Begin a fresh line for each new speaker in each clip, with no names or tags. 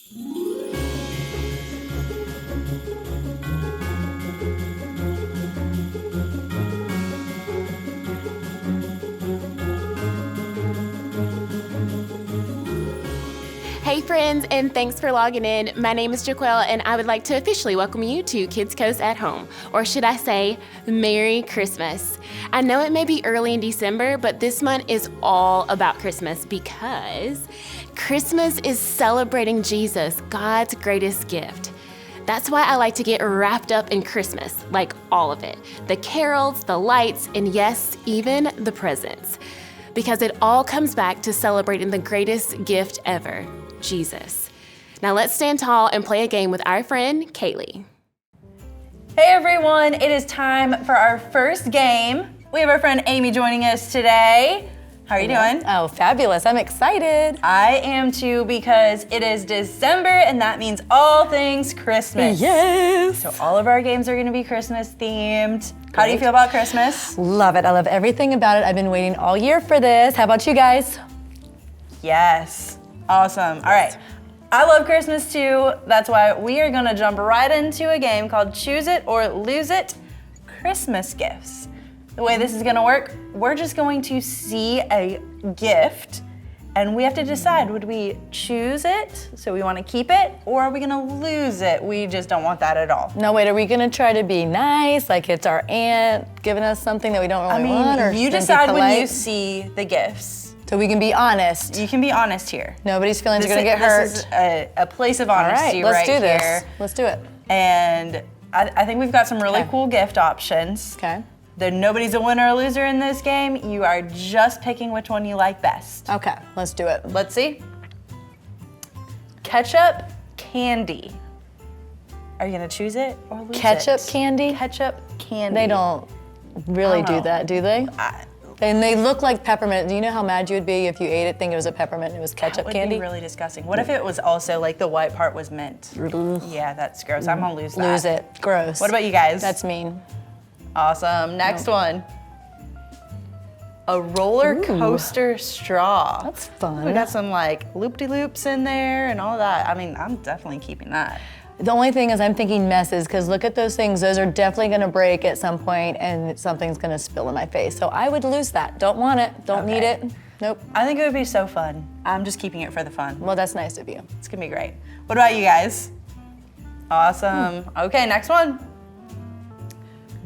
Hey friends, and thanks for logging in. My name is Jaquel, and I would like to officially welcome you to Kidscoast at Home, or should I say, Merry Christmas. I know it may be early in December, but this month is all about Christmas because Christmas is celebrating Jesus, God's greatest gift. That's why I like to get wrapped up in Christmas, like all of it. The carols, the lights, and yes, even the presents. Because it all comes back to celebrating the greatest gift ever, Jesus. Now let's stand tall and play a game with our friend, Kaylee.
Hey everyone, it is time for our first game. We have our friend Amy joining us today. How are you doing?
Oh, fabulous. I'm excited.
I am too, because it is December and that means all things Christmas.
Yes.
So all of our games are gonna be Christmas themed. How do you feel about Christmas?
Love it. I love everything about it. I've been waiting all year for this. How about you guys?
Yes. Awesome. All right. I love Christmas too. That's why we are gonna jump right into a game called Choose It or Lose It Christmas Gifts. The way this is gonna work, we're just going to see a gift and we have to decide, would we choose it, so we wanna keep it, or are we gonna lose it? We just don't want that at all.
No, wait, are we gonna try to be nice, like it's our aunt giving us something that we don't really want? Or
you decide when you see the gifts.
So we can be honest.
You can be honest here.
Nobody's feelings are gonna get hurt.
This is a place of honesty
let's do this.
here.
Let's do it.
And I think we've got some really cool gift options.
Okay.
Nobody's a winner or loser in this game. You are just picking which one you like best.
Okay, let's do it.
Let's see. Ketchup candy. Are you gonna choose it or lose it?
Ketchup candy?
Ketchup candy.
They don't really do
know.
that, do they? And they look like peppermint. Do you know how mad you would be if you ate it, think it was a peppermint and it was ketchup
That would
candy?
be really disgusting. What if it was also like the white part was mint? Yeah, that's gross. I'm gonna lose that.
Lose it. Gross.
What about you guys?
That's mean.
Awesome. Next one. A roller coaster straw.
That's fun.
We got some like loop-de-loops in there and all that. I mean, I'm definitely keeping that.
The only thing is I'm thinking messes, because look at those things. Those are definitely gonna break at some point and something's gonna spill in my face. So I would lose that. Don't want it, don't need it. Nope.
I think it would be so fun. I'm just keeping it for the fun.
Well, that's nice of you.
It's gonna be great. What about you guys? Awesome. Okay, next one.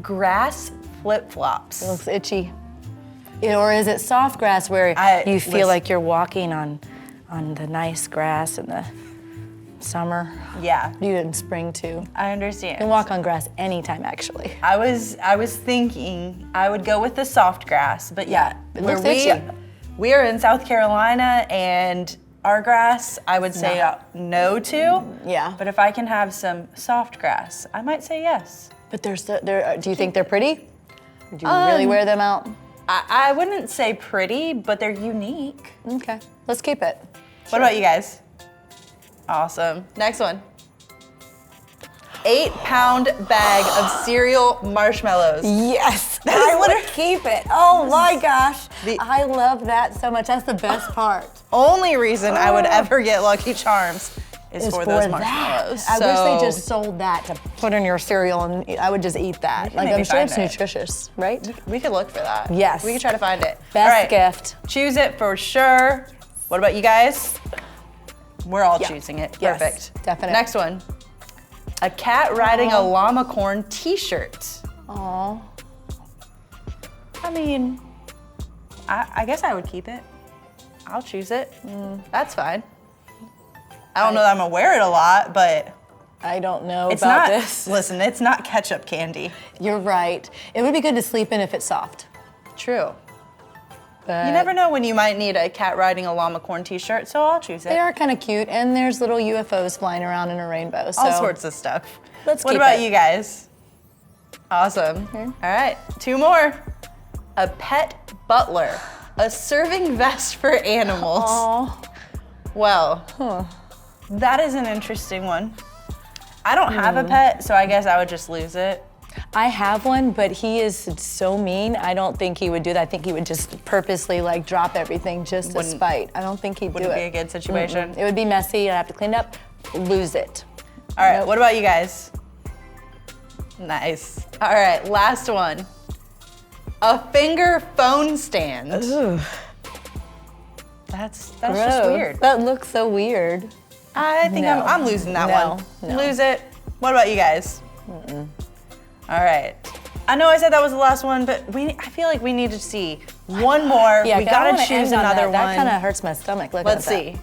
Grass flip-flops.
It looks itchy. Or is it soft grass where you feel like you're walking on the nice grass in the summer?
Yeah.
You in spring too.
I understand.
You can walk on grass anytime, actually.
I was thinking I would go with the soft grass, but yeah,
it looks itchy.
We are in South Carolina and our grass, I would say no to.
Yeah.
But if I can have some soft grass, I might say yes.
But do you think they're pretty? Do you really wear them out?
I wouldn't say pretty, but they're unique.
Okay, let's keep it.
What about you guys? Awesome. Next one. 8-pound bag of cereal marshmallows.
Yes, I would keep it. Oh my gosh, I love that so much. That's the best part.
Only reason I would ever get Lucky Charms is for those marshmallows.
I wish they just sold that to put in your cereal and I would just eat that. Like, I'm sure it's nutritious, right?
We could look for that.
Yes.
We could try to find it.
Best gift.
Choose it for sure. What about you guys? We're all choosing it.
Yes,
Perfect.
definitely.
Next one. A cat riding a llama corn t-shirt.
Aw.
I mean, I guess I would keep it. I'll choose it. That's fine. I don't know that I'm gonna wear it a lot, but
I don't know
it's
about
not,
this.
Listen, it's not ketchup candy.
You're right. It would be good to sleep in if it's soft.
True.
But
You never know when you might need a cat riding a llama corn t-shirt, so I'll choose it.
They are kind of cute, and there's little UFOs flying around in a rainbow. So
All sorts of stuff.
Let's
What
keep
about
it.
you guys? Awesome. All right, 2 more. A pet butler. A serving vest for animals.
Aw.
Well, that is an interesting one. I don't have a pet, so I guess I would just lose it.
I have one, but he is so mean. I don't think he would do that. I think he would just purposely like drop everything just to spite. I don't think he'd do it.
Wouldn't be a good situation.
It would be messy. I'd have to clean it up. lose it.
All right, what about you guys? Nice. All right, last one. A finger phone stand.
Ooh.
That's just weird.
That looks so weird.
I think
No.
I'm losing that one.
No.
Lose it. What about you guys? All right. I know I said that was the last one, but I feel like we need to see one more.
Yeah,
we
'cause I
gotta
wanna
choose
end on
another
that.
one.
That kind of hurts my stomach.
Let's see.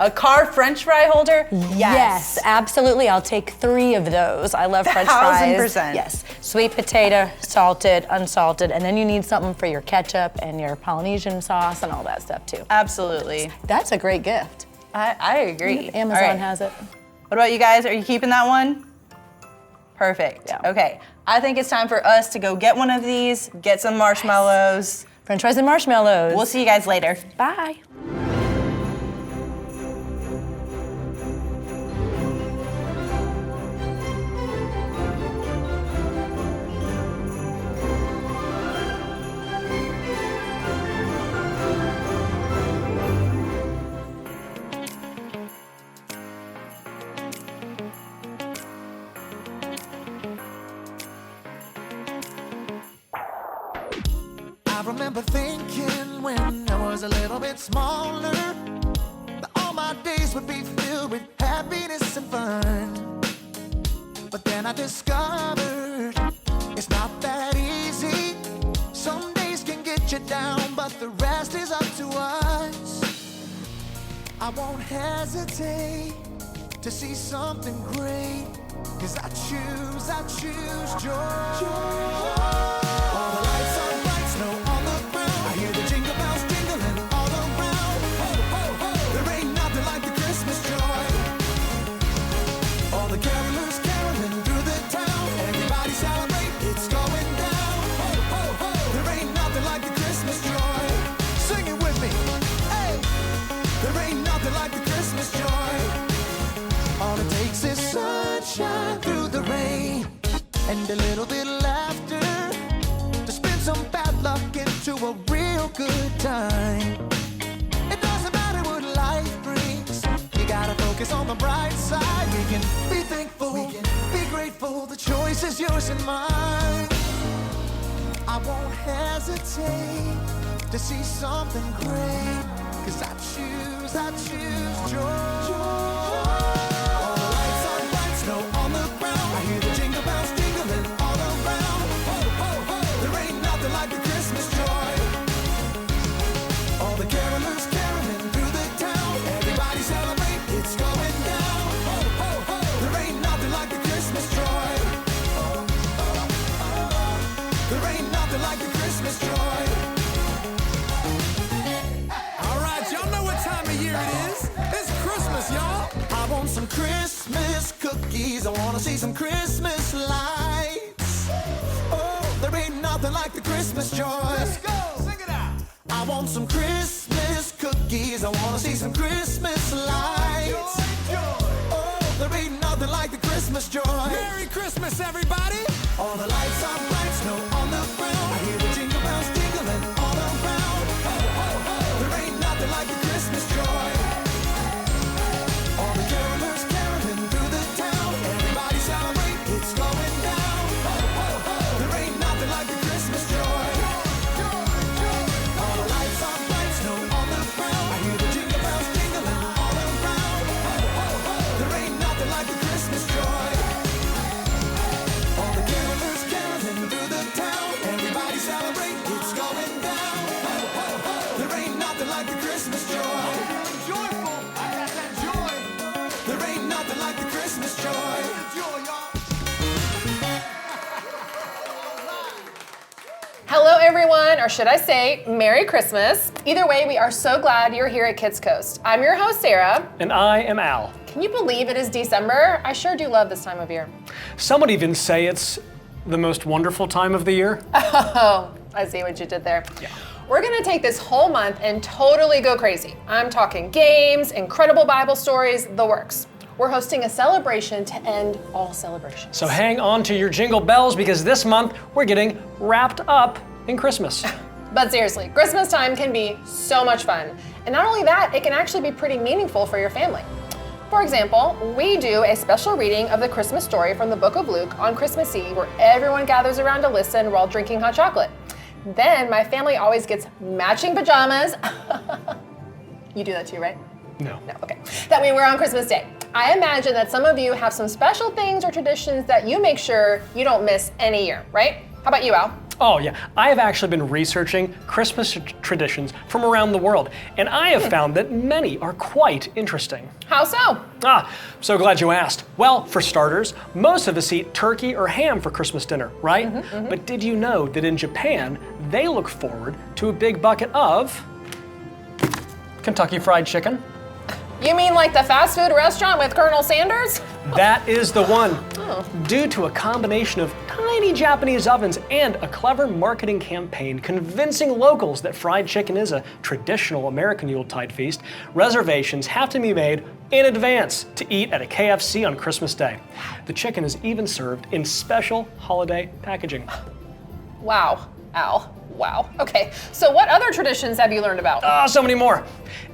A car French fry holder?
Yes, absolutely. I'll take 3 of those. I love French fries.
1000%.
Yes. Sweet potato, salted, unsalted, and then you need something for your ketchup and your Polynesian sauce and all that stuff too.
Absolutely.
That's a great gift.
I agree.
Amazon
All right.
has it.
What about you guys? Are you keeping that one? Perfect.
Yeah.
Okay. I think it's time for us to go get one of these, get some marshmallows.
French fries and marshmallows.
We'll see you guys later.
Bye.
I remember thinking when I was a little bit smaller that all my days would be filled with happiness and fun. But then I discovered it's not that easy. Some days can get you down, but the rest is up to us. I won't hesitate to see something great, 'cause I choose joy. All the lights are bright, snow on the ground. I hear the jingle bells jingling all around. Ho, ho, ho. There ain't nothing like the Christmas joy. All the carolers caroling through the town. Everybody celebrate, it's going down. Ho, ho, ho. There ain't nothing like the Christmas joy. Sing it with me. Hey, there ain't nothing like the Christmas joy. All it takes is sunshine through the rain and a little bit of laughter to spin some bad luck into a real good time. It doesn't matter what life brings, you gotta focus on the bright side. We can be thankful, be grateful, the choice is yours and mine. I won't hesitate to see something great, 'cause I choose joy. All the lights are bright, snow on the ground. I hear the jingle bells jingling all around. Ho, ho, ho. There ain't nothing like the Christmas joy. All the carolers caroling through the town. Everybody celebrate, it's going down. Ho, ho, ho. There ain't nothing like the Christmas joy. There ain't nothing like the Christmas joy. All right, y'all know what time of year it is. It's Christmas, y'all. I want some Christmas cookies. I wanna see some Christmas lights. Oh, there ain't nothing like the Christmas joy. Let's go, sing it out. I want some Christmas cookies. I wanna see some Christmas lights. Oh, there ain't nothing like the Christmas joy. Merry Christmas, everybody. All the lights are bright, snow on the ground. I hear the jingle bells jingling all around. Ho, ho, ho. There ain't nothing like the Christmas joy. All the carolers caroling through the town. Everybody celebrate, it's going down. Ho, ho, ho. There ain't nothing like the Christmas joy. All the lights are bright, snow on the ground. I hear the jingle bells jingling all around. Ho, ho, ho. There ain't nothing like the Christmas joy. All the carolers caroling through the town. Everybody celebrate, it's going down. Ho, ho, ho. There ain't nothing like the Christmas joy. Joyful, I got that joy. There ain't nothing like the Christmas joy.
Hello, everyone, or should I say, Merry Christmas. Either way, we are so glad you're here at Kidscoast. I'm your host, Sarah.
And I am Al.
Can you believe it is December? I sure do love this time of year.
Some would even say it's the most wonderful time of the year.
Oh, I see what you did there.
Yeah.
We're gonna take this whole month and totally go crazy. I'm talking games, incredible Bible stories, the works. We're hosting a celebration to end all celebrations.
So hang on to your jingle bells because this month we're getting wrapped up in Christmas.
But seriously, Christmas time can be so much fun. And not only that, it can actually be pretty meaningful for your family. For example, we do a special reading of the Christmas story from the book of Luke on Christmas Eve where everyone gathers around to listen while drinking hot chocolate. Then my family always gets matching pajamas. You do that too, right?
No.
No, okay. That we wear on Christmas Day. I imagine that some of you have some special things or traditions that you make sure you don't miss any year, right? How about you, Al?
Oh yeah, I have actually been researching Christmas traditions from around the world, and I have found that many are quite interesting.
How so?
So glad you asked. Well, for starters, most of us eat turkey or ham for Christmas dinner, right? But did you know that in Japan, they look forward to a big bucket of Kentucky Fried Chicken?
You mean like the fast food restaurant with Colonel Sanders?
That is the one. Due to a combination of tiny Japanese ovens and a clever marketing campaign convincing locals that fried chicken is a traditional American Yuletide feast, reservations have to be made in advance to eat at a KFC on Christmas Day. The chicken is even served in special holiday packaging.
Wow, Al, wow. Okay, so what other traditions have you learned about?
So many more.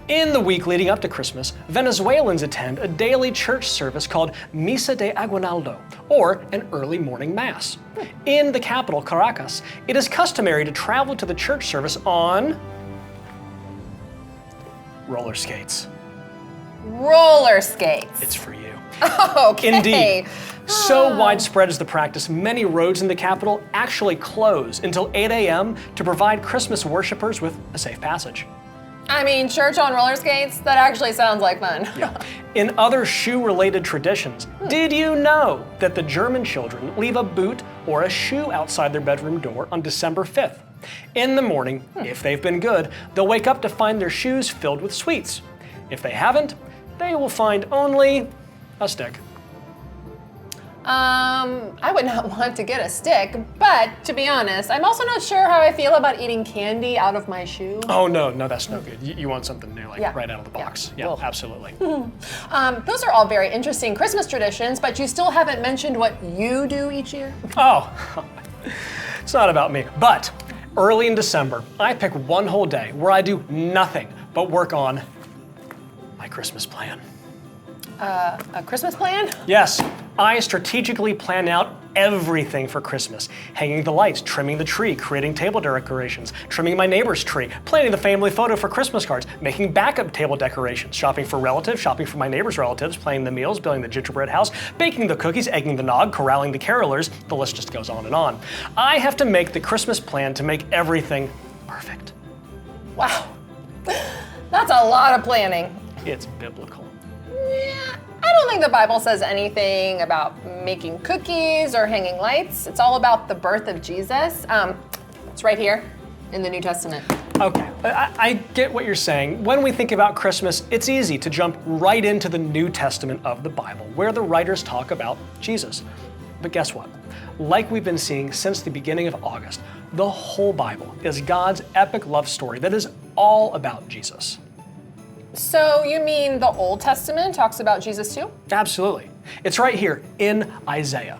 In the week leading up to Christmas, Venezuelans attend a daily church service called Misa de Aguinaldo, or an early morning mass. In the capital, Caracas, it is customary to travel to the church service on roller skates.
Roller skates.
It's for you.
Okay.
Indeed. So widespread is the practice, many roads in the capital actually close until 8 a.m. to provide Christmas worshipers with a safe passage.
I mean, church on roller skates? That actually sounds like fun.
Yeah. In other shoe-related traditions, did you know that the German children leave a boot or a shoe outside their bedroom door on December 5th? In the morning, if they've been good, they'll wake up to find their shoes filled with sweets. If they haven't, they will find only a stick.
I would not want to get a stick, but to be honest, I'm also not sure how I feel about eating candy out of my shoe.
Oh no, that's no good. You want something new, like right out of the box. Yeah,
Well.
absolutely.
Those are all very interesting Christmas traditions, but you still haven't mentioned what you do each year.
Oh, it's not about me. But early in December, I pick one whole day where I do nothing but work on my Christmas plan.
A Christmas plan?
Yes, I strategically plan out everything for Christmas. Hanging the lights, trimming the tree, creating table decorations, trimming my neighbor's tree, planning the family photo for Christmas cards, making backup table decorations, shopping for relatives, shopping for my neighbor's relatives, planning the meals, building the gingerbread house, baking the cookies, egging the nog, corralling the carolers. The list just goes on and on. I have to make the Christmas plan to make everything perfect.
Wow. That's a lot of planning.
It's biblical.
Yeah, I don't think the Bible says anything about making cookies or hanging lights. It's all about the birth of Jesus. It's right here in the New Testament.
Okay, I get what you're saying. When we think about Christmas, it's easy to jump right into the New Testament of the Bible, where the writers talk about Jesus. But guess what? Like we've been seeing since the beginning of August, the whole Bible is God's epic love story that is all about Jesus.
So you mean the Old Testament talks about Jesus too?
Absolutely. It's right here in Isaiah.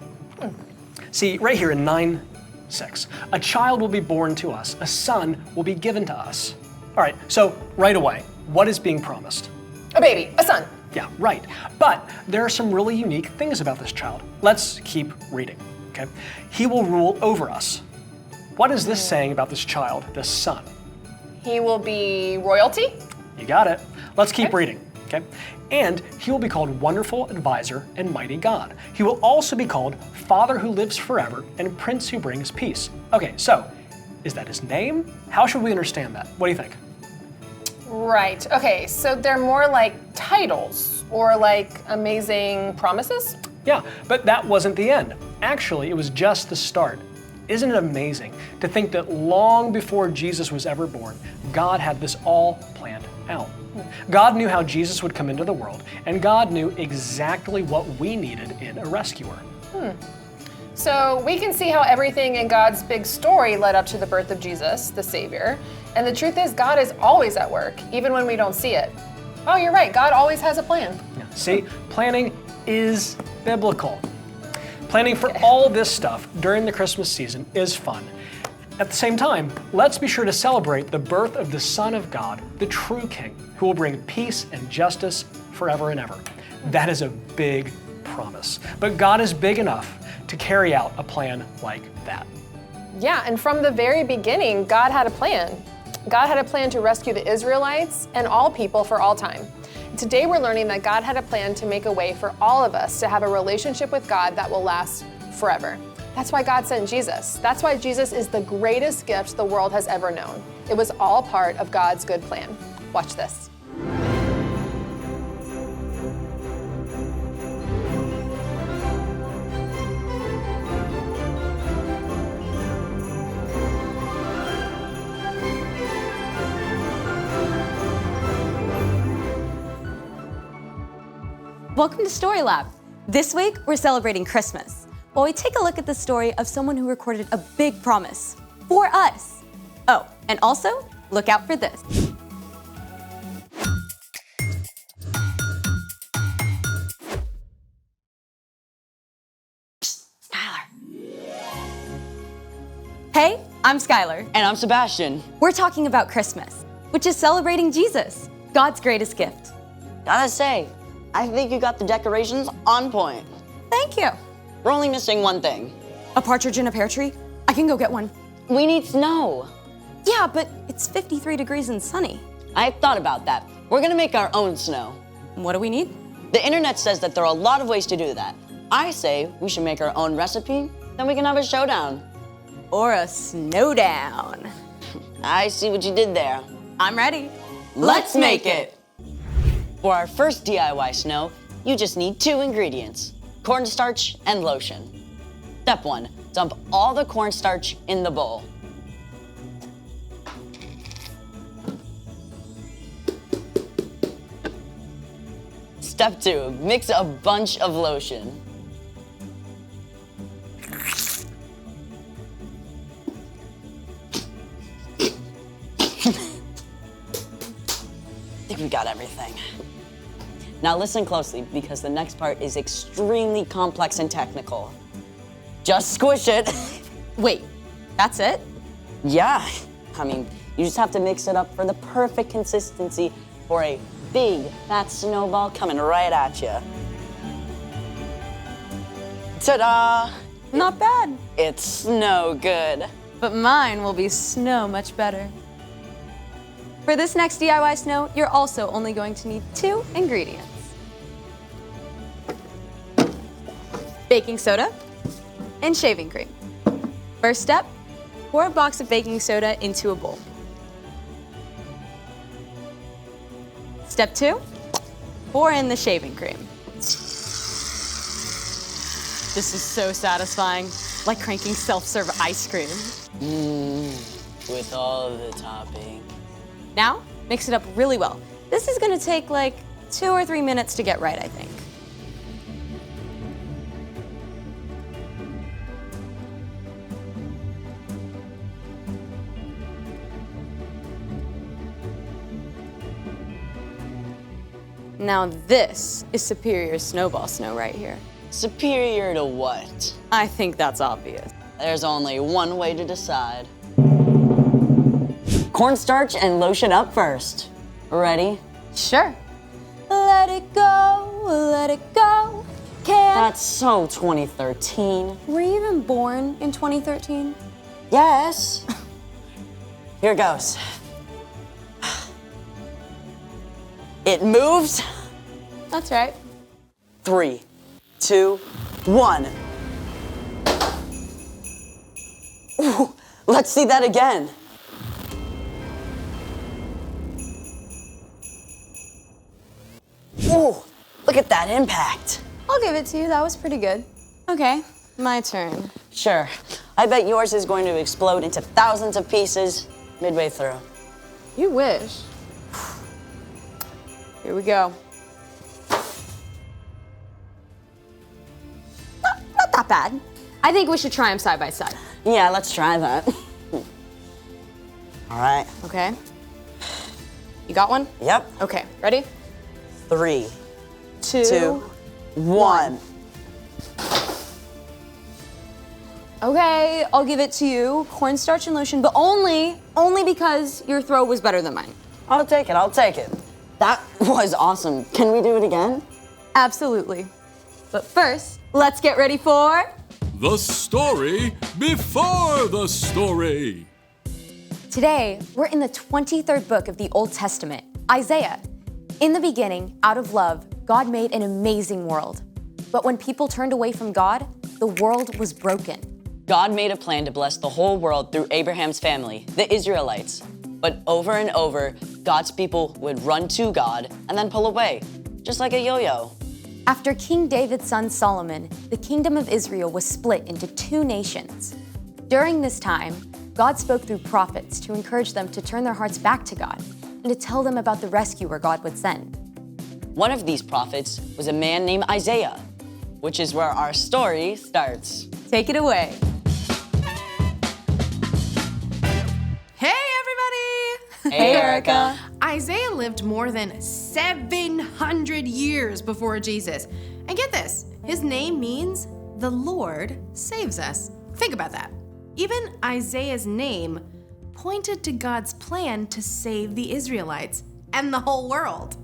See, right here in 9:6, a child will be born to us, a son will be given to us. All right, so right away, what is being promised?
A baby, a son.
Yeah, right. But there are some really unique things about this child. Let's keep reading, okay? He will rule over us. What is this saying about this child, this son?
He will be royalty?
You got it. Let's keep reading, okay? And he will be called Wonderful Advisor and Mighty God. He will also be called Father who lives forever and Prince who brings peace. Okay, so is that his name? How should we understand that? What do you think?
Right, okay, so they're more like titles or like amazing promises?
Yeah, but that wasn't the end. Actually, it was just the start. Isn't it amazing to think that long before Jesus was ever born, God had this all planned out? God knew how Jesus would come into the world, and God knew exactly what we needed in a rescuer.
So we can see how everything in God's big story led up to the birth of Jesus, the Savior. And the truth is, God is always at work, even when we don't see it. Oh, you're right, God always has a plan.
Yeah. See, planning is biblical. Planning for all this stuff during the Christmas season is fun. At the same time, let's be sure to celebrate the birth of the Son of God, the true King, who will bring peace and justice forever and ever. That is a big promise. But God is big enough to carry out a plan like that.
Yeah, and from the very beginning, God had a plan. God had a plan to rescue the Israelites and all people for all time. Today we're learning that God had a plan to make a way for all of us to have a relationship with God that will last forever. That's why God sent Jesus. That's why Jesus is the greatest gift the world has ever known. It was all part of God's good plan. Watch this.
Welcome to Story Lab. This week, we're celebrating Christmas, while we take a look at the story of someone who recorded a big promise for us. Oh, and also, look out for this. Hey, I'm Skylar.
And I'm Sebastian.
We're talking about Christmas, which is celebrating Jesus, God's greatest gift.
Gotta say, I think you got the decorations on point.
Thank you.
We're only missing one thing.
A partridge in a pear tree? I can go get one.
We need snow.
Yeah, but it's 53 degrees and sunny.
I thought about that. We're gonna make our own snow.
What do we need?
The internet says that there are a lot of ways to do that. I say we should make our own recipe, then we can have a showdown.
Or a snowdown.
I see what you did there.
I'm ready.
Let's make it. For our first DIY snow, you just need 2 ingredients, cornstarch and lotion. Step 1, dump all the cornstarch in the bowl. Step 2, mix a bunch of lotion. I think we got everything. Now listen closely, because the next part is extremely complex and technical. Just squish it.
Wait, that's it?
Yeah, I mean, you just have to mix it up for the perfect consistency for a big, fat snowball coming right at you. Ta-da!
Not bad.
It's snow good.
But mine will be snow much better. For this next DIY snow, you're also only going to need 2 ingredients. Baking soda and shaving cream. First step, pour a box of baking soda into a bowl. Step 2, pour in the shaving cream. This is so satisfying, like cranking self-serve ice cream.
With all of the topping.
Now, mix it up really well. This is gonna take like 2 or 3 minutes to get right, I think. Now this is superior snowball snow right here.
Superior to what?
I think that's obvious.
There's only one way to decide. Cornstarch and lotion up first. Ready?
Sure. Let it go, let it go. Can't.
That's so 2013.
Were you even born in 2013?
Yes. Here goes. It moves.
That's right.
3, 2, 1. Ooh, let's see that again. Ooh, look at that impact.
I'll give it to you, that was pretty good. Okay, my turn.
Sure. I bet yours is going to explode into thousands of pieces midway through.
You wish. Here we go. Not that bad. I think we should try them side by side.
Yeah, let's try that. All right.
Okay. You got one?
Yep.
Okay, ready?
3,
2,
2, 1.
Okay, I'll give it to you. Cornstarch and lotion, but only because your throw was better than mine.
I'll take it, I'll take it. That was awesome. Can we do it again?
Absolutely. But first, let's get ready for...
The story before the story.
Today, we're in the 23rd book of the Old Testament, Isaiah. In the beginning, out of love, God made an amazing world. But when people turned away from God, the world was broken.
God made a plan to bless the whole world through Abraham's family, the Israelites. But over and over, God's people would run to God and then pull away, just like a yo-yo.
After King David's son Solomon, the kingdom of Israel was split into 2 nations. During this time, God spoke through prophets to encourage them to turn their hearts back to God and to tell them about the rescuer God would send.
One of these prophets was a man named Isaiah, which is where our story starts.
Take it away.
Hey, everybody!
Hey, Erica.
Isaiah lived more than 700 years before Jesus. And get this, his name means the Lord saves us. Think about that. Even Isaiah's name pointed to God's plan to save the Israelites and the whole world.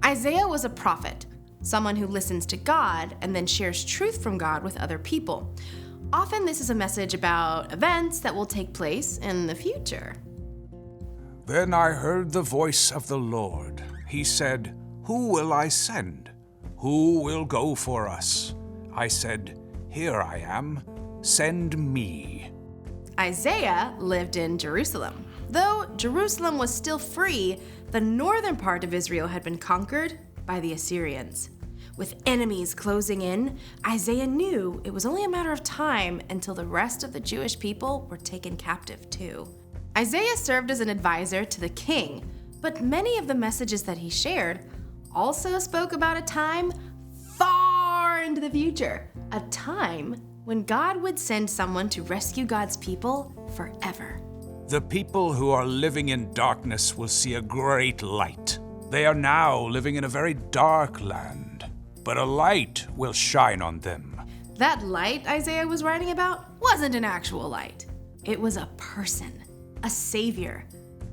Isaiah was a prophet, someone who listens to God and then shares truth from God with other people. Often this is a message about events that will take place in the future.
Then I heard the voice of the Lord. He said, "Who will I send? Who will go for us?" I said, "Here I am. Send me."
Isaiah lived in Jerusalem. Though Jerusalem was still free, the northern part of Israel had been conquered by the Assyrians. With enemies closing in, Isaiah knew it was only a matter of time until the rest of the Jewish people were taken captive too. Isaiah served as an advisor to the king, but many of the messages that he shared also spoke about a time far into the future, a time when God would send someone to rescue God's people forever.
The people who are living in darkness will see a great light. They are now living in a very dark land, but a light will shine on them.
That light Isaiah was writing about wasn't an actual light. It was a person, a savior,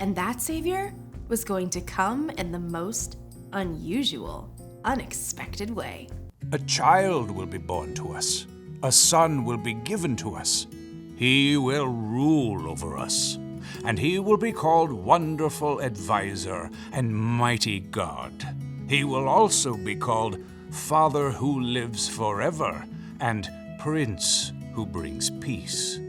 and that savior was going to come in the most unusual, unexpected way.
A child will be born to us. A son will be given to us. He will rule over us, and he will be called Wonderful Advisor and Mighty God. He will also be called Father who lives forever and Prince who brings peace.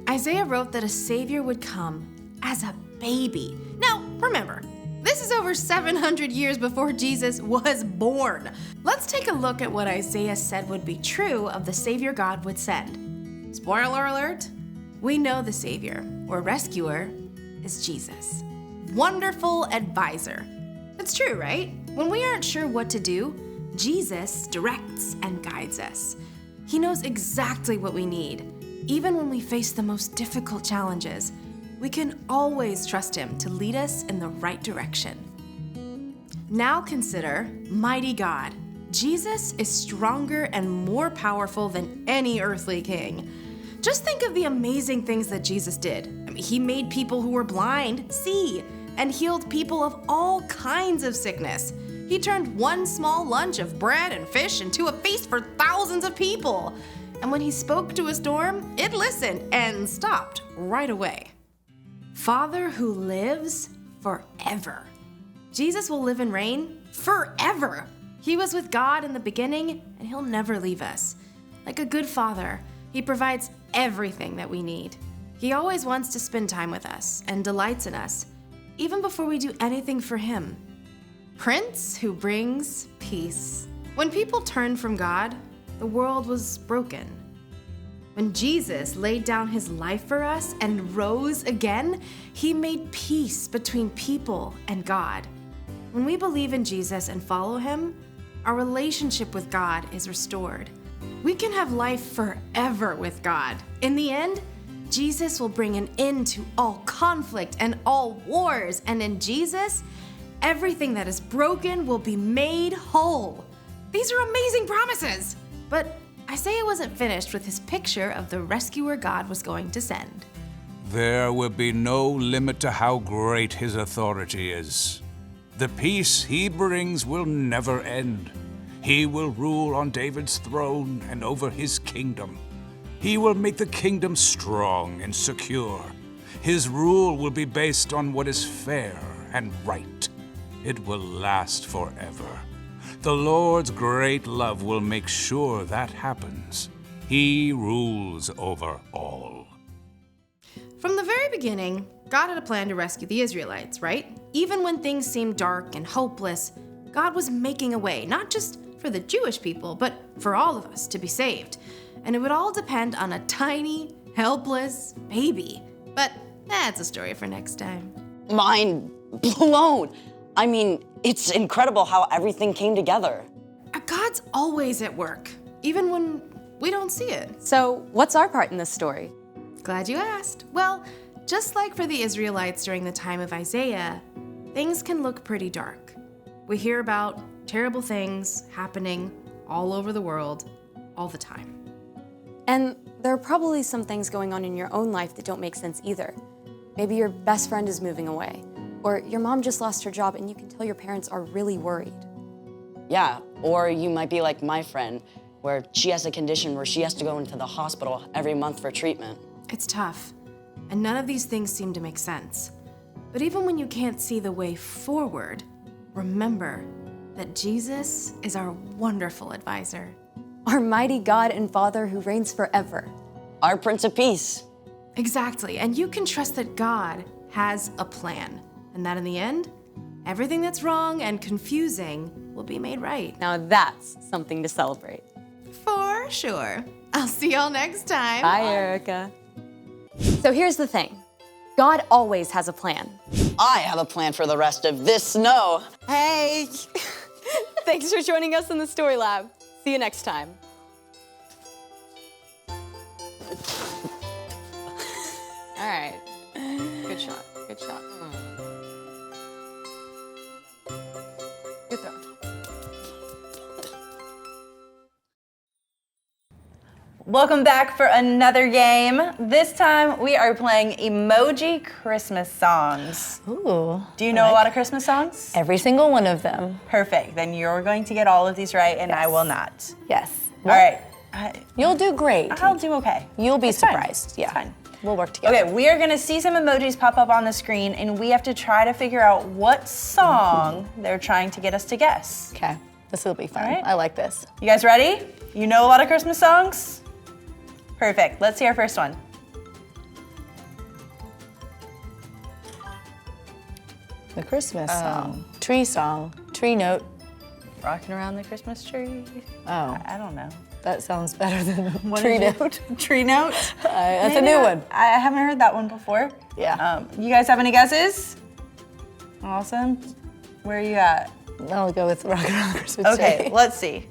Isaiah wrote that a savior would come as a baby. Now, remember, this is over 700 years before Jesus was born. Let's take a look at what Isaiah said would be true of the savior God would send. Spoiler alert, we know the savior or rescuer is Jesus. Wonderful advisor. That's true, right? When we aren't sure what to do, Jesus directs and guides us. He knows exactly what we need. Even when we face the most difficult challenges, we can always trust him to lead us in the right direction. Now consider Mighty God. Jesus is stronger and more powerful than any earthly king. Just think of the amazing things that Jesus did. He made people who were blind see and healed people of all kinds of sickness. He turned one small lunch of bread and fish into a feast for thousands of people. And when he spoke to a storm, it listened and stopped right away. Father who lives forever. Jesus will live and reign forever. He was with God in the beginning, and he'll never leave us. Like a good father, he provides everything that we need. He always wants to spend time with us and delights in us, even before we do anything for him. Prince who brings peace. When people turned from God, the world was broken. When Jesus laid down his life for us and rose again, he made peace between people and God. When we believe in Jesus and follow him, our relationship with God is restored. We can have life forever with God. In the end, Jesus will bring an end to all conflict and all wars, and in Jesus, everything that is broken will be made whole. These are amazing promises! But Isaiah wasn't finished with his picture of the rescuer God was going to send.
There will be no limit to how great his authority is. The peace he brings will never end. He will rule on David's throne and over his kingdom. He will make the kingdom strong and secure. His rule will be based on what is fair and right. It will last forever. The Lord's great love will make sure that happens. He rules over all.
From the very beginning, God had a plan to rescue the Israelites, right? Even when things seemed dark and hopeless, God was making a way, not just for the Jewish people, but for all of us to be saved. And it would all depend on a tiny, helpless baby. But that's a story for next time.
Mind blown. I mean, it's incredible how everything came together.
God's always at work, even when we don't see it.
So, what's our part in this story?
Glad you asked. Well, just like for the Israelites during the time of Isaiah, things can look pretty dark. We hear about terrible things happening all over the world all the time.
And there are probably some things going on in your own life that don't make sense either. Maybe your best friend is moving away, or your mom just lost her job and you can tell your parents are really worried.
Yeah, or you might be like my friend, where she has a condition where she has to go into the hospital every month for treatment.
It's tough, and none of these things seem to make sense. But even when you can't see the way forward, remember that Jesus is our wonderful advisor.
Our mighty God and Father who reigns forever.
Our Prince of Peace.
Exactly, and you can trust that God has a plan, and that in the end, everything that's wrong and confusing will be made right.
Now that's something to celebrate.
For sure. I'll see y'all next time.
Bye, Erica. So here's the thing. God always has a plan.
I have a plan for the rest of this snow.
Hey! Thanks for joining us in the Story Lab. See you next time. All right. Good shot. Good shot. Good throw.
Welcome back for another game. This time we are playing emoji Christmas songs.
Ooh.
Do you know a lot of Christmas songs?
Every single one of them.
Perfect. Then you're going to get all of these right, and I will not.
Yes.
All right.
You'll do great.
I'll do okay.
You'll be
It's fine.
surprised. Yeah.
It's fine.
We'll work together.
Okay, we are gonna see some emojis pop up on the screen, and we have to try to figure out what song they're trying to get us to guess.
Okay. This will be fun.
All right.
I like this.
You guys ready? You know a lot of Christmas songs? Perfect. Let's see our first one.
The Christmas song. Tree note.
Rocking around the Christmas tree.
Oh.
I don't know.
That sounds better than
What
tree
is it?
note.
Tree note?
That's a
Maybe
new
not.
one.
I haven't heard that one before.
Yeah.
You guys have any guesses? Awesome. Where are you at?
I'll go with Rockin' Around the Christmas
Okay,
Tree.
let's see.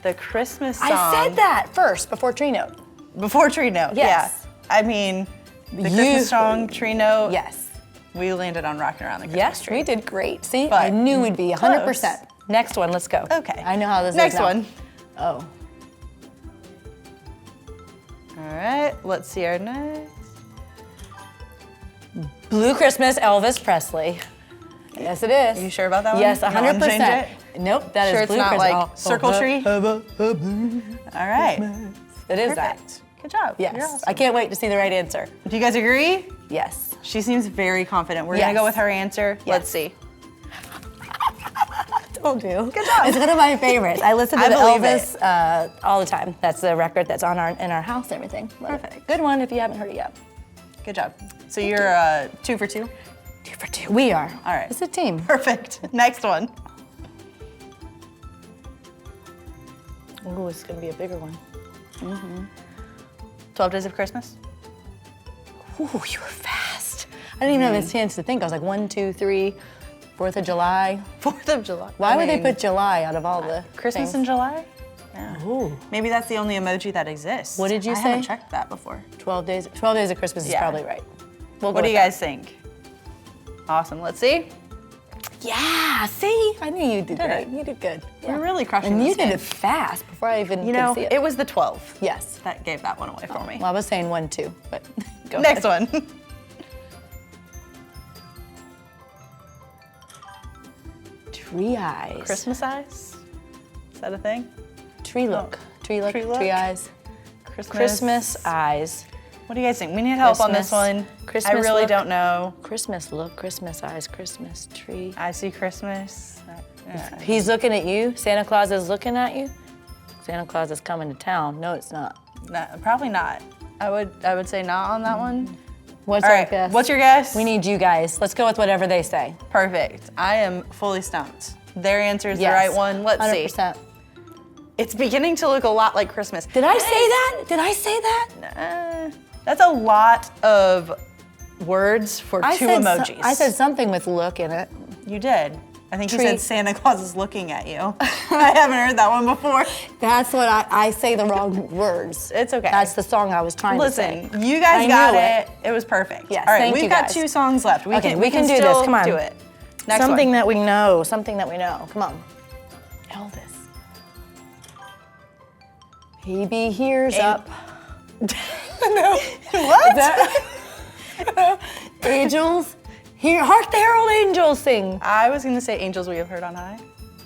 The Christmas song.
I said that first before tree note.
Before Tree Note,
Yes.
yeah. I mean, the Christmas song, Tree Note.
Yes.
We landed on Rockin' Around the Christmas
Yes,
Tree.
we did great. See,
But
I knew we'd be 100%.
close.
Next one, let's go.
Okay.
I know how this
Next
is now.
one.
Oh.
All right, let's see our next.
Blue Christmas, Elvis Presley. Yes, it is.
Are you sure about that one?
Yes,
You don't wanna
100%.
change
Nope, that is
Sure it's
Blue
not
Christmas.
like Circle Tree? All right.
It is
Perfect.
that.
Good job.
Yes.
You're awesome.
I can't wait to see the right answer.
Do you guys agree?
Yes.
She seems very confident. We're gonna
Yes.
go with her answer.
Yes.
Let's see.
Told you.
Good job.
It's one of my favorites. I listen to
I
the
believe
Elvis all the time. That's the record that's on in our house and everything. Love it.
Perfect.
Good one if you haven't heard it yet.
Good job. So you're 2 for 2?
2 for 2. We are.
All right.
It's a team.
Perfect. Next one.
Ooh, it's gonna be a bigger one.
12 Days of Christmas?
Ooh, you were fast. I didn't even have a chance to think. I was like 1, 2, 3, 4th of July.
4th of July.
Why would they
mean,
put July out of all the
Christmas
things?
in July? Yeah.
Ooh.
Maybe that's the only emoji that exists.
What did you
I
say?
haven't checked that before.
12 days. 12 days of Christmas is
Yeah.
probably right. We'll go
What do
with
you
that.
guys think? Awesome. Let's see.
Yeah, see? I knew you did
Did
great.
it.
You did good.
We're really crushing
And
this
you did
game.
it fast before I even
You know,
could see
it was the 12
Yes.
that gave that one away for me.
Well, I was saying 1, 2, but go
Next
ahead.
one.
Tree eyes.
Christmas eyes? Is that a thing?
Tree look. Tree look.
Tree look?
Tree eyes. Christmas eyes.
What do you guys think? We need help on this one.
Christmas
I really
look.
don't know.
Christmas look. Christmas eyes. Christmas tree.
I see Christmas.
He's looking at you. Santa Claus is looking at you. Santa Claus is coming to town. No, it's not.
No, probably not. I would say not on that one.
What's
All
our
right,
guess?
what's your guess?
We need you guys. Let's go with whatever they say.
Perfect. I am fully stumped. Their answer is
Yes.
the right one. Let's
100%.
see. It's beginning to look a lot like Christmas.
Did I say that? Did I say that?
That's a lot of words for two emojis.
I said something with look in it.
You did. I think you
Tree.
said Santa Claus is looking at you. I haven't heard that one before.
That's what I say the wrong words.
It's okay.
That's the song I was trying to say.
Listen, you guys
I
got
knew
it. It was perfect.
Yes,
All right,
thank
we've
you
got
guys.
2 songs left. We
Okay,
can,
we can do
still
this. Come on.
do it. Next
Something
one.
that we know. Something that we know. Come on. Elvis. Baby, here's up.
No. What?
Angels. Here, hark the herald angels sing.
I was going to say Angels We Have Heard on High.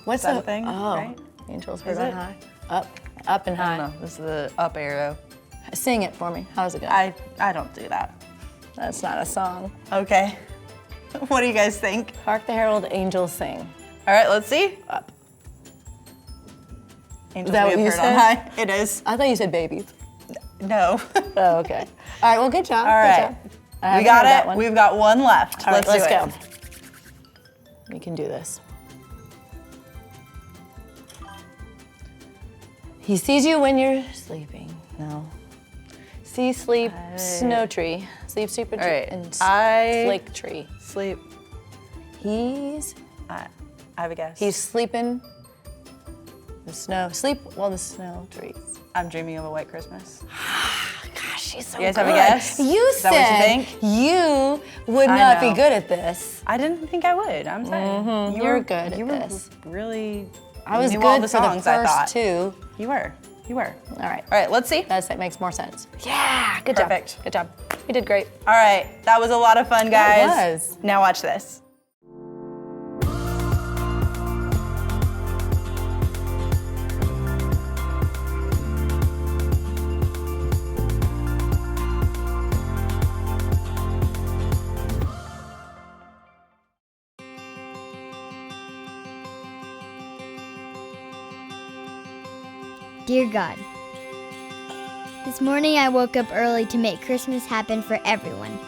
What's
that
that
a thing?
Oh,
Right?
angels
Is
heard on
it?
high. Up and
I
high.
don't know. This is the up arrow.
Sing it for me. How's it go?
I don't do that.
That's not a song.
Okay. What do you guys think?
Hark the herald angels sing.
All right, let's see.
Up.
Angels
that
We
what
Have
you
Heard
said?
on High. It is.
I thought you said babies.
No.
Oh, okay. All right, well, good job.
All right. We got it. We've got one left.
All right, let's
do
go.
it.
We can do this. He sees you when you're sleeping. No. See, sleep, snow tree. Sleep, super tree,
All right.
and
I
flake tree.
sleep.
He's
I have a guess.
he's sleeping. The snow. Sleep while the snow trees.
I'm dreaming of a white Christmas.
Gosh, she's so
You guys
good.
have a guess?
You
Is that what you
said
think?
you would
I
not
know.
be good at this.
I didn't think I would. I'm saying
You were good at
You
this.
were really.
I was
knew
good
all the
for the
songs. I thought
first two.
you were. You were.
All right.
All right. Let's see.
That makes more sense. Yeah, good
Perfect.
job. Good job. You did great.
All right. That was a lot of fun, guys.
was.
Now watch this.
Dear God, this morning I woke up early to make Christmas happen for everyone.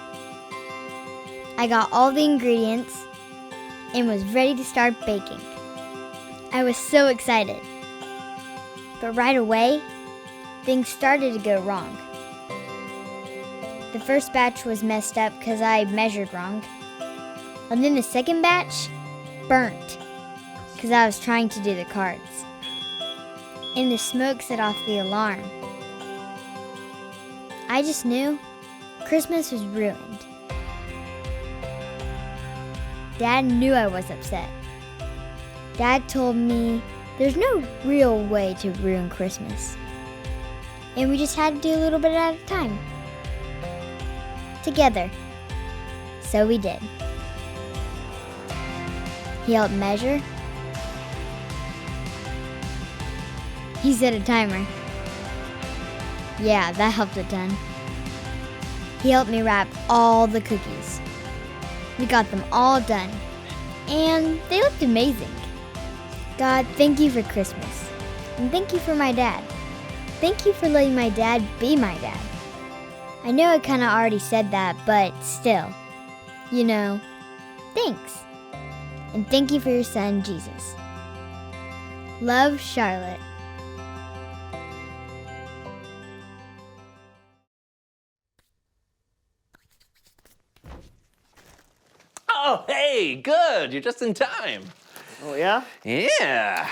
I got all the ingredients and was ready to start baking. I was so excited. But right away, things started to go wrong. The first batch was messed up because I measured wrong. And then the second batch burnt because I was trying to do the cards. And the smoke set off the alarm. I just knew Christmas was ruined. Dad knew I was upset. Dad told me there's no real way to ruin Christmas. And we just had to do a little bit at a time. Together. So we did. He helped measure. He set a timer. Yeah, that helped a ton. He helped me wrap all the cookies. We got them all done. And they looked amazing. God, thank you for Christmas. And thank you for my dad. Thank you for letting my dad be my dad. I know I kind of already said that, but still. You know, thanks. And thank you for your son, Jesus. Love, Charlotte.
Oh, hey, good. You're just in time.
Oh, yeah?
Yeah.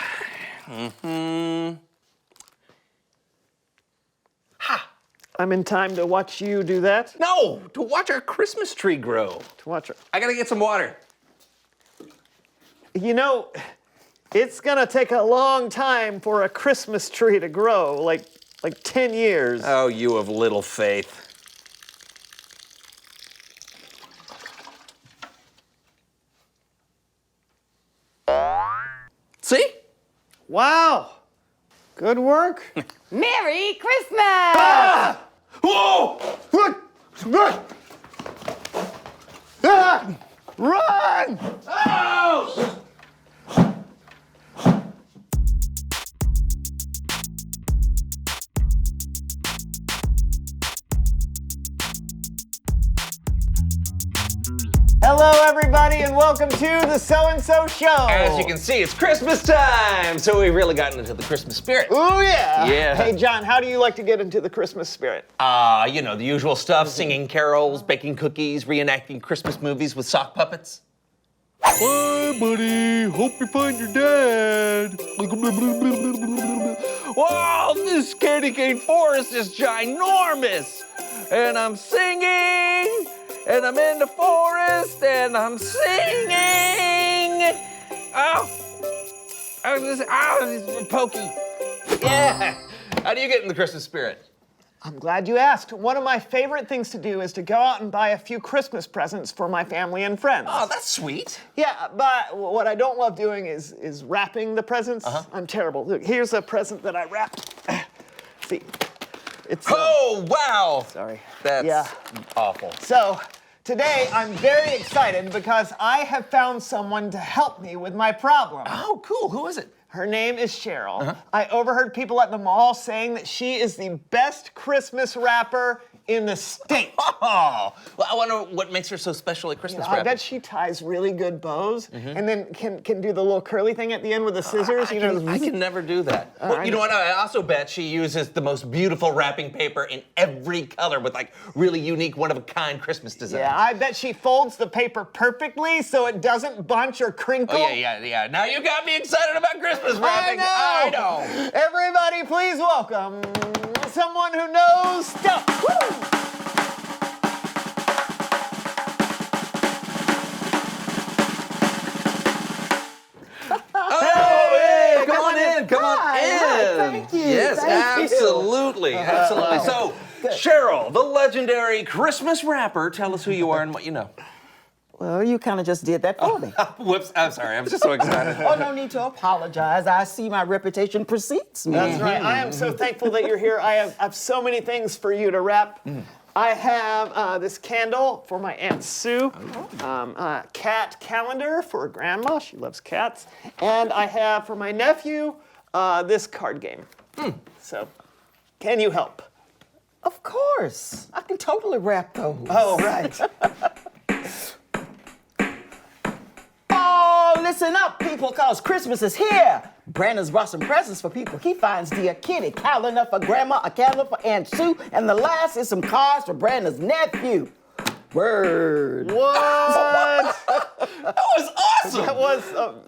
Mm-hmm.
I'm in time to watch you do that?
No, to watch our Christmas tree grow.
To watch
I gotta get some water.
You know, it's gonna take a long time for a Christmas tree to grow, like 10 years.
Oh, you of little faith. See?
Wow, Good work.
Merry Christmas!
Ah! Whoa! Ah! Run! Oh! Hello, everybody, and welcome to the So-and-So Show.
As you can see, it's Christmas time, so we've really gotten into the Christmas spirit.
Oh, yeah.
Yeah.
Hey, John, how do you like to get into the Christmas spirit?
You know, the usual stuff, singing carols, baking cookies, reenacting Christmas movies with sock puppets.
Bye, buddy. Hope you find your dad.
Wow, this candy cane forest is ginormous! And I'm singing, and I'm in the forest, and I'm singing! This is pokey. Yeah! How do you get in the Christmas spirit?
I'm glad you asked. One of my favorite things to do is to go out and buy a few Christmas presents for my family and friends.
Oh, that's sweet.
Yeah, but what I don't love doing is wrapping the presents. I'm terrible. Look, here's a present that I wrapped. See, it's...
Oh, wow!
Sorry.
That's awful.
So, today I'm very excited because I have found someone to help me with my problem.
Oh, cool. Who is it?
Her name is Cheryl. I overheard people at the mall saying that she is the best Christmas wrapper in the state.
Oh, well, I wonder what makes her so special at Christmas wrapping.
I bet she ties really good bows and then can do the little curly thing at the end with the scissors.
I can never do that. Well, you know what? I also bet she uses the most beautiful wrapping paper in every color with like really unique, one-of-a-kind Christmas designs.
Yeah, I bet she folds the paper perfectly so it doesn't bunch or crinkle.
Oh, yeah. Now you got me excited about Christmas wrapping.
I know. Everybody, please welcome someone who knows stuff. Woo!
Come on in.
Thank you.
Yes,
Thank you.
absolutely. So, Cheryl, the legendary Christmas wrapper, tell us who you are and what you know.
Well, you kind of just did that for me.
Whoops, I'm sorry. I was just so excited.
Oh, no need to apologize. I see my reputation precedes me.
That's right. I am so thankful that you're here. I have so many things for you to wrap. I have this candle for my Aunt Sue, cat calendar for Grandma. She loves cats. And I have for my nephew this card game. So, can you help?
Of course. I can totally wrap those.
Oh, right.
Oh, listen up, people, because Christmas is here. Brandon's brought some presents for people. He finds dear Kitty, calendar for Grandma, a calendar for Aunt Sue, and the last is some cards for Brandon's nephew. Word.
What?
That was awesome.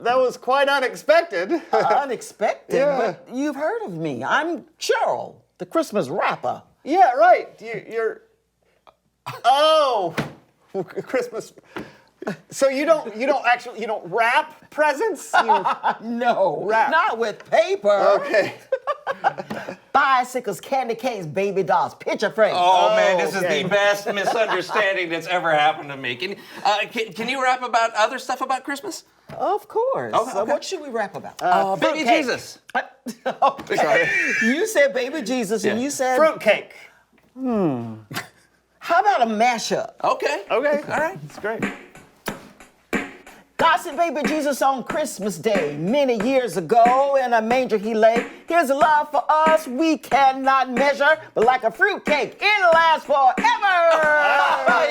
That was quite unexpected.
Unexpected,
Yeah.
but you've heard of me. I'm Cheryl, the Christmas wrapper.
Yeah, right. You're. Oh, Christmas. So you don't wrap presents?
No,
wrap.
not with paper.
Okay.
Bicycles, candy canes, baby dolls, picture frames.
Oh, man, this is the best misunderstanding that's ever happened to me. Can you rap about other stuff about Christmas?
Of course.
Okay.
What should we rap about?
Baby
fruitcake.
Jesus.
Okay.
Sorry.
You said baby Jesus, and you said
Fruitcake.
How about a mashup?
Okay.
Okay.
All right.
That's great.
God sent baby Jesus on Christmas Day many years ago. In a manger he lay. His love for us we cannot measure, but like a fruitcake, it lasts forever.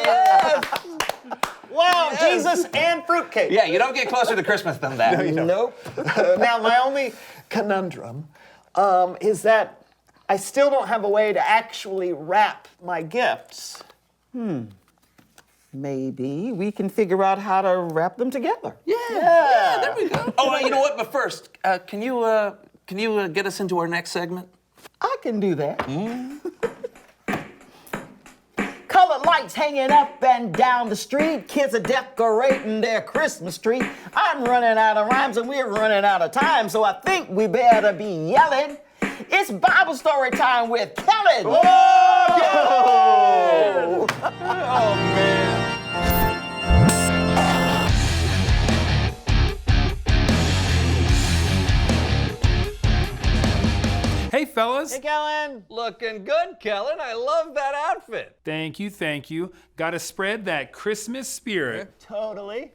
Yes.
Wow, Jesus and fruitcake.
Yeah, you don't get closer to Christmas than that.
Nope.
Now, my only conundrum is that I still don't have a way to actually wrap my gifts.
Maybe we can figure out how to wrap them together.
Yeah, there we go. Oh, you know what? But first, can you get us into our next segment?
I can do that. Colored lights hanging up and down the street. Kids are decorating their Christmas tree. I'm running out of rhymes and we're running out of time, so I think we better be yelling. It's Bible story time with Kellen.
Whoa!
Oh, man.
Hey, fellas.
Hey, Kellen.
Looking good, Kellen. I love that outfit.
Thank you, thank you. Got to spread that Christmas spirit.
Totally.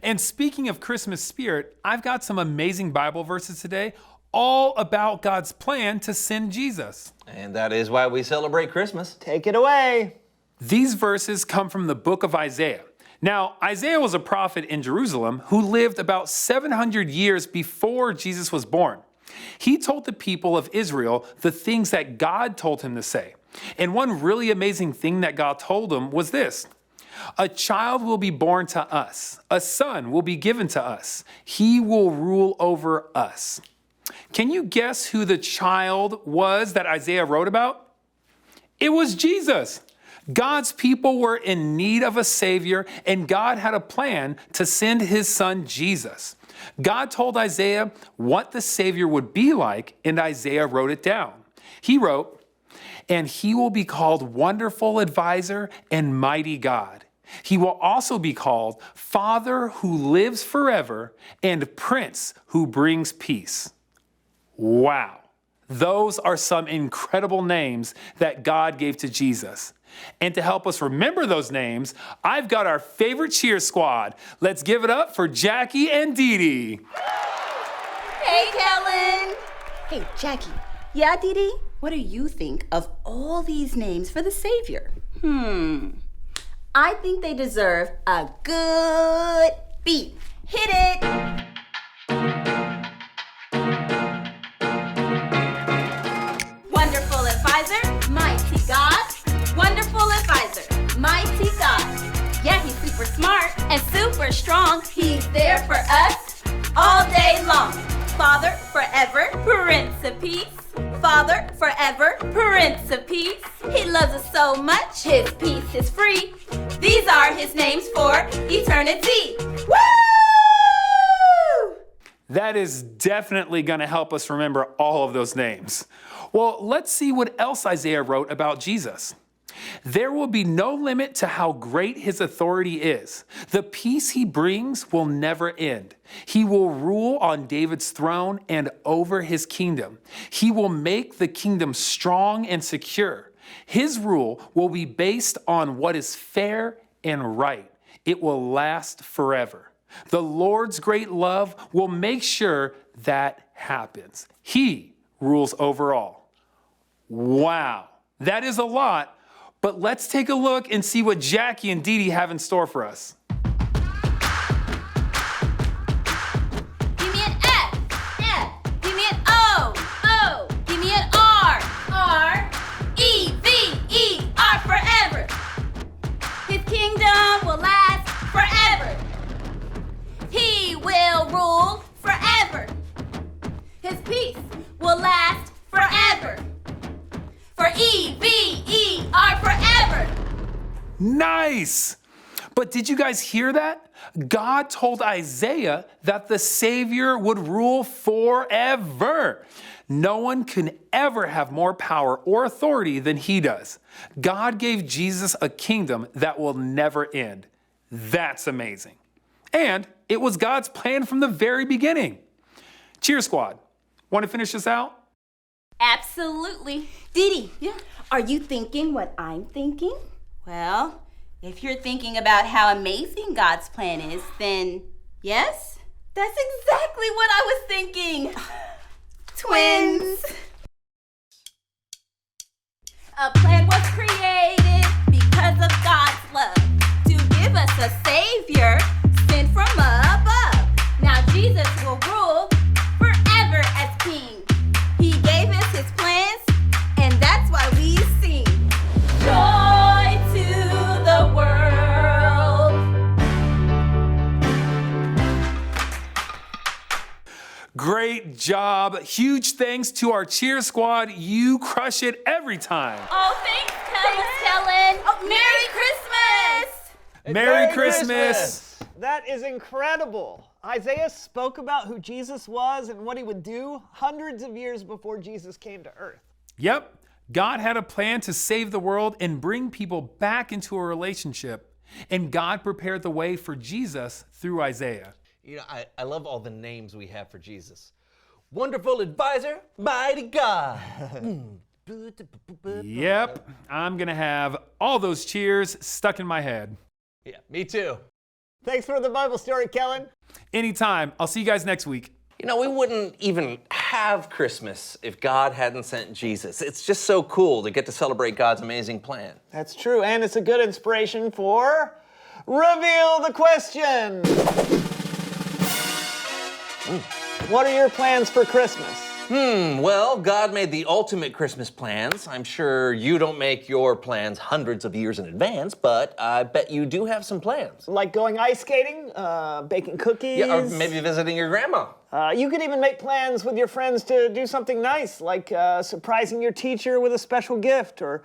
And speaking of Christmas spirit, I've got some amazing Bible verses today, all about God's plan to send Jesus.
And that is why we celebrate Christmas.
Take it away.
These verses come from the book of Isaiah. Now, Isaiah was a prophet in Jerusalem who lived about 700 years before Jesus was born. He told the people of Israel the things that God told him to say. And one really amazing thing that God told him was this: a child will be born to us, a son will be given to us, he will rule over us. Can you guess who the child was that Isaiah wrote about? It was Jesus. God's people were in need of a Savior, and God had a plan to send his son Jesus. God told Isaiah what the Savior would be like, and Isaiah wrote it down. He wrote, "And he will be called Wonderful Advisor and Mighty God. He will also be called Father who lives forever and Prince who brings peace." Wow. Those are some incredible names that God gave to Jesus. And to help us remember those names, I've got our favorite cheer squad. Let's give it up for Jackie and Dee Dee.
Hey, Kellen. Hey, Jackie. Yeah, Dee Dee? What do you think of all these names for the Savior? I think they deserve a good beat. Hit it. Wonderful Advisor, Mighty God. Wonderful Advisor, Mighty God. Yeah, he's super smart and super strong. He's there for us all day long. Father forever, Prince of Peace. Father forever, Prince of Peace. He loves us so much, his peace is free. These are his names for eternity. Woo!
That is definitely going to help us remember all of those names. Well, let's see what else Isaiah wrote about Jesus. There will be no limit to how great his authority is. The peace he brings will never end. He will rule on David's throne and over his kingdom. He will make the kingdom strong and secure. His rule will be based on what is fair and right. It will last forever. The Lord's great love will make sure that happens. He rules over all. Wow, that is a lot. But let's take a look and see what Jackie and Dee Dee have in store for us.
Give me an F, F. Give me an O, O. Give me an R, R. E, V, E, R forever. His kingdom will last forever. He will rule forever. His peace will last forever. For E, V, E, R forever.
Nice! But did you guys hear that? God told Isaiah that the Savior would rule forever. No one can ever have more power or authority than he does. God gave Jesus a kingdom that will never end. That's amazing. And it was God's plan from the very beginning. Cheer Squad, want to finish this out?
Absolutely. Dee Dee, yeah. Are you thinking what I'm thinking? Well, if you're thinking about how amazing God's plan is, then yes, that's exactly what I was thinking. Twins. A plan was created because of God's love to give us a Savior sent from above. Now Jesus will rule forever as King. He gave us his plans, and that's why we sing. Joy to the world.
Great job. Huge thanks to our cheer squad. You crush it every time.
Oh, thanks, Kellen. Thanks, Kellen. Oh, Merry Christmas.
Merry Christmas.
That is incredible. Isaiah spoke about who Jesus was and what he would do hundreds of years before Jesus came to earth.
Yep. God had a plan to save the world and bring people back into a relationship. And God prepared the way for Jesus through Isaiah.
You know, I love all the names we have for Jesus. Wonderful advisor, mighty God.
Yep, I'm gonna have all those cheers stuck in my head.
Yeah, me too.
Thanks for the Bible story, Kellen.
Anytime. I'll see you guys next week.
You know, we wouldn't even have Christmas if God hadn't sent Jesus. It's just so cool to get to celebrate God's amazing plan.
That's true, and it's a good inspiration for Reveal the Question. What are your plans for Christmas?
Well, God made the ultimate Christmas plans. I'm sure you don't make your plans hundreds of years in advance, but I bet you do have some plans.
Like going ice skating, baking cookies.
Yeah, or maybe visiting your grandma.
You could even make plans with your friends to do something nice, like surprising your teacher with a special gift or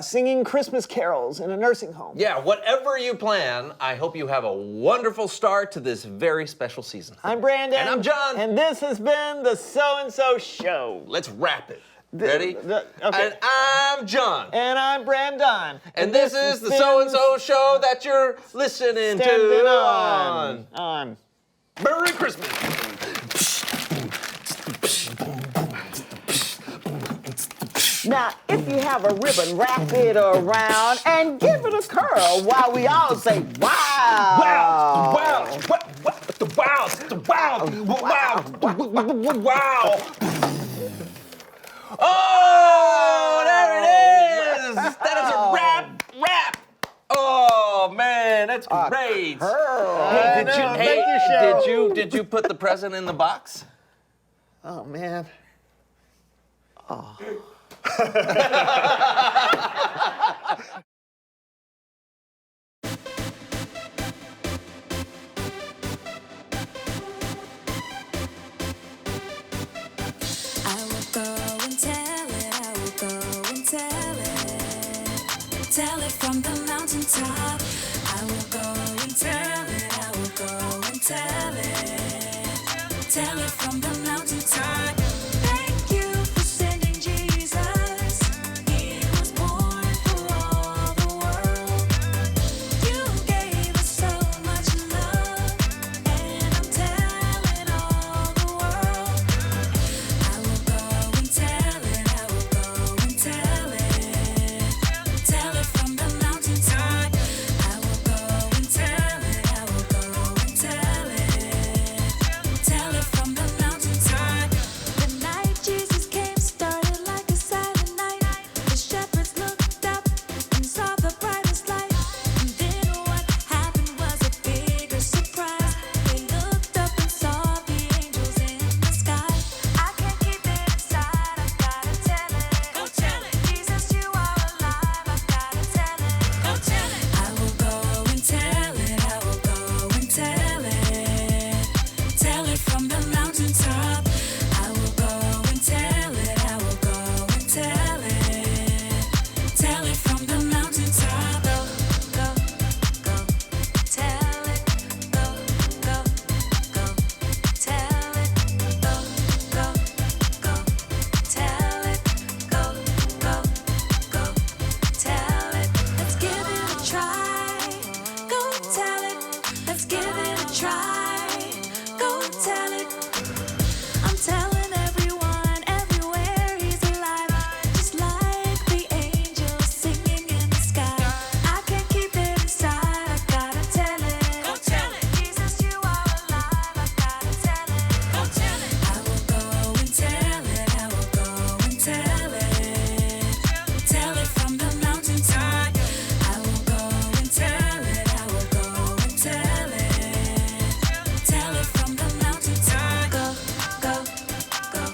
singing Christmas carols in a nursing home.
Yeah, whatever you plan, I hope you have a wonderful start to this very special season.
I'm Brandon.
And I'm John.
And this has been the So-and-So Show.
Let's wrap it. Ready?
Okay.
And I'm John.
And I'm Brandon.
And this is the So-and-So Show that you're listening to
on.
Merry Christmas.
Now, if you have a ribbon, wrap it around and give it a curl while we all say, wow!
Wow! Wow! Wow! Wow! Wow! Oh, there it is! That is a rap! Oh man, that's great! Did you put the present in the box?
Oh man. Oh.
Tell it from the mountaintop. I will go and tell it. I will go and tell it. Tell it from the mountaintop. Thank you for sending Jesus. He was born for all the world. You gave us so much love, and I'm telling all the world. I will go and tell it. I will go and tell it. Tell it from the mountaintop. I will go and tell it. I will go and tell it. Tell it from the mountaintop. The night Jesus came started like a silent night. The shepherds looked up and saw the brightest light. And then what happened was a bigger surprise. They looked up and saw the angels in the sky. I can't keep it inside. I've gotta tell it. Go tell it. Jesus, you are alive. I've gotta tell it. Go tell it. I will go and tell it. I will go and tell it. Tell it from the mountaintop. I will go and tell it. I will go and tell it. Tell it from the mountaintop. Go, go, go. Tell it. Go, go, go. Tell it. Go, go, go. Tell it. Go, go, go. Tell it. Let's give it a try. Go tell it. Let's give it a try. Go tell it. I'm telling everyone everywhere he's alive. Just like the angels singing in the sky. I can't keep it inside. I've gotta tell it. Go tell it. Jesus, you are alive. I've gotta tell it. Go tell it. I will go and tell it. I will go and tell it. Tell it from the mountaintop. I will go and tell it. I will go and tell it. Tell it from the mountaintop. Go, go, go.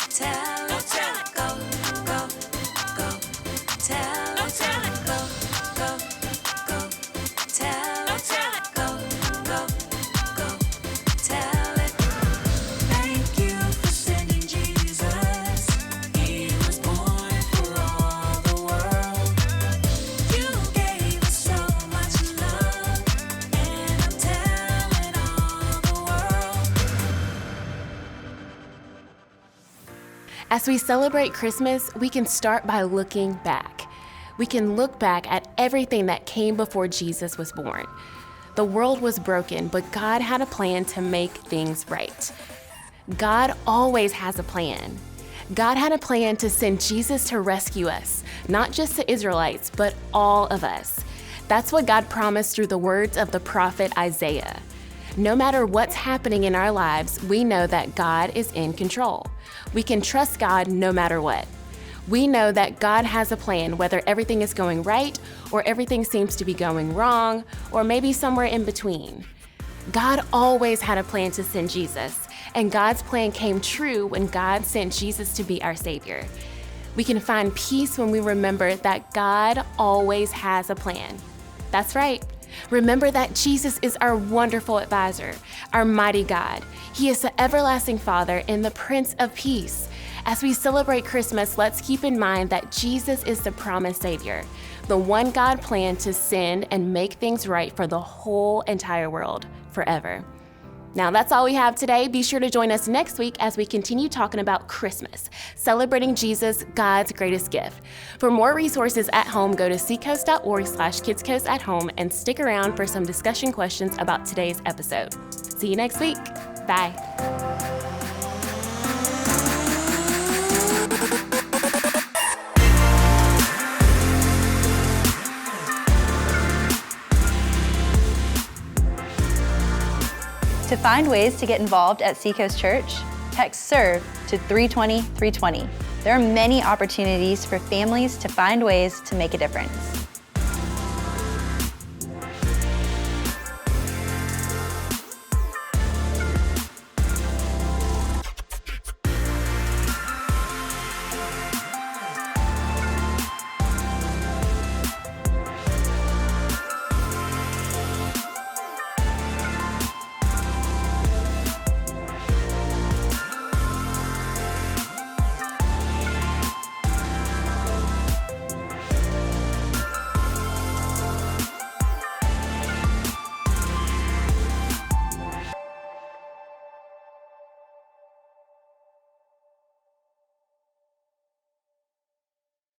Tell it. Go, go, go. Tell it. Go, go, go. Tell it. Go, go, go. Tell it. Thank you for sending Jesus. He was born for all the world. You gave us so much love, and I'm telling all the world.
As we celebrate Christmas, we can start by looking back. We can look back at everything that came before Jesus was born. The world was broken, but God had a plan to make things right. God always has a plan. God had a plan to send Jesus to rescue us, not just the Israelites, but all of us. That's what God promised through the words of the prophet Isaiah. No matter what's happening in our lives, we know that God is in control. We can trust God no matter what. We know that God has a plan, whether everything is going right or everything seems to be going wrong, or maybe somewhere in between. God always had a plan to send Jesus, and God's plan came true when God sent Jesus to be our Savior. We can find peace when we remember that God always has a plan. That's right. Remember that Jesus is our wonderful advisor, our mighty God. He is the everlasting Father and the Prince of Peace. As we celebrate Christmas, let's keep in mind that Jesus is the promised Savior, the one God planned to send and make things right for the whole entire world forever. Now, that's all we have today. Be sure to join us next week as we continue talking about Christmas, celebrating Jesus, God's greatest gift. For more resources at home, go to seacoast.org/kidscoast at home and stick around for some discussion questions about today's episode. See you next week. Bye.
To find ways to get involved at Seacoast Church, text SERVE to 320 320. There are many opportunities for families to find ways to make a difference.